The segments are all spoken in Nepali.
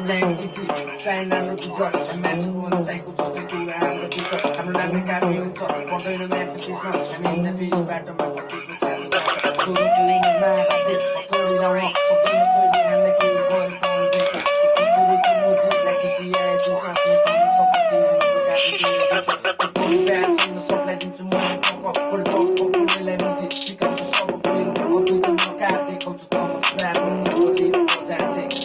ब्ल्याक सिटी साइन हाम्रो टुक्र म्याच हुन चाहिएको जस्तो कुरा हाम्रो टुक्र हाम्रो नामले काफी हुन्छ पर्दैन म्याच टुक्र हामी हिँड्दा फेरि बाटोमा कतिको साथी जान्छ सुरुको उमेरमा बाध्य पक्रिरहन सक्दैन तैँले हामीलाई केही गरेको कस्तो रहेछ मुजी ब्ल्याक सिटी आए जुन चस्ने पाउन सक्दैन हाम्रो काफी ब्याच हुन सबलाई दिन्छु मैले पक्क कसैलाई मुजी सिकाउँछु सब मेरो अघि म काप देखाउँछु तमसा मुजी बजार चाहिँ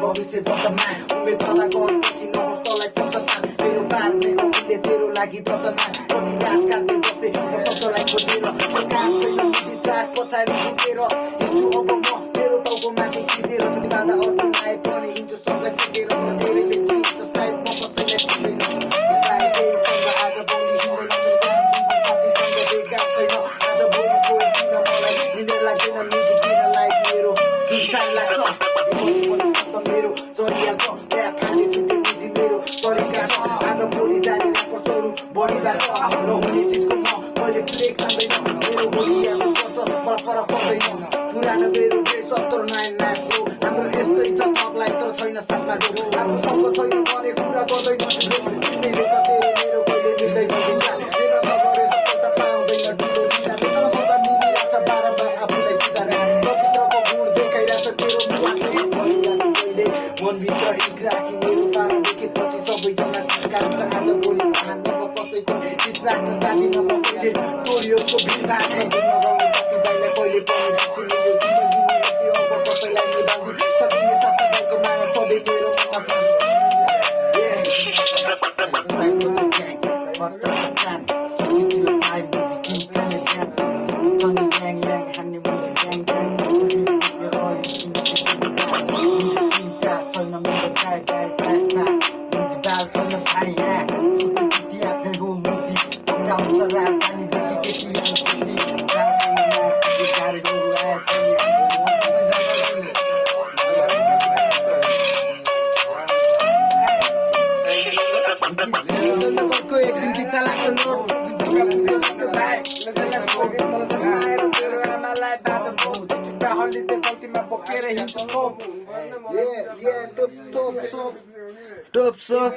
भविष्य वर्तमान उमेर तला गएपछि नहोस् तँलाई पञ्चतान मेरो बार्ने उनले तेरो लागि वर्तमान कति रात काट्दै बसे म शब्दलाई खोजेर काम छैन बुझी चाक पछाडि पुगेर हिँड्छु अब म तेरो टाउको माथि खिचेर जति बाधा अर्जुन आए पनि हिँड्छु सबलाई छेकेर म धेरैले चिन्छ सायद म कसैलाई चिन्दैन त्यहीसँग आज भोलि हिँड्दैन साथीसँग भेटघाट छैन आज भोलि कोही किन मलाई निन्द्रा लाग्दैन म्युजिक किन लाइक मेरो सुनसान लाग्छ मेरो चलिहाल्छ ऱ्याप खाने छुट्टै बुझी मेरो तरिका छ आज भोलि जाने ऱ्यापर स्वरूप बढिरहेछ नहुने चिजको म कहिले फ्लेक्स आउँदैन मेरो भोलि याद पर्छ मलाई फरक पर्दैन पुरानो मेरो ड्रेस तर नयाँ नयाँ फ्लो हाम्रो यस्तै छ थपलाई तर छैन साथमा डो आफूसँग छैन भने कुरा गर्दैन त्यसैले त तेरो मेरो कहिले मिल्दैन विचार मेरो नगरे सफलता पाउँदैन ठुलो दिँदा तर म त मिलिरहेछ बारम्बार आफूलाई सुधार पवित्रको गुण देखाइरहेछ तेरो मनभित्र एक राखी मेरो तारा देखेपछि सबैजना कान्छ आज भोलि चाहन्न म कसैको रिस राख्न जान्दिनँ म कहिले तोरियोको भिडभाड नगाउने साथीभाइलाई कहिले पनि खुसी मिल्यो जिन्दगी मिल्यो अब कसैलाई निभाउँदै सकिने साथीभाइको माया सधैँ मेरो मनमा छ एक दिन पिछा लाग्छ नोट आमालाई बाटो हल्लिँदै गल्तीमा बोकेर हिँड्छु टोप सोप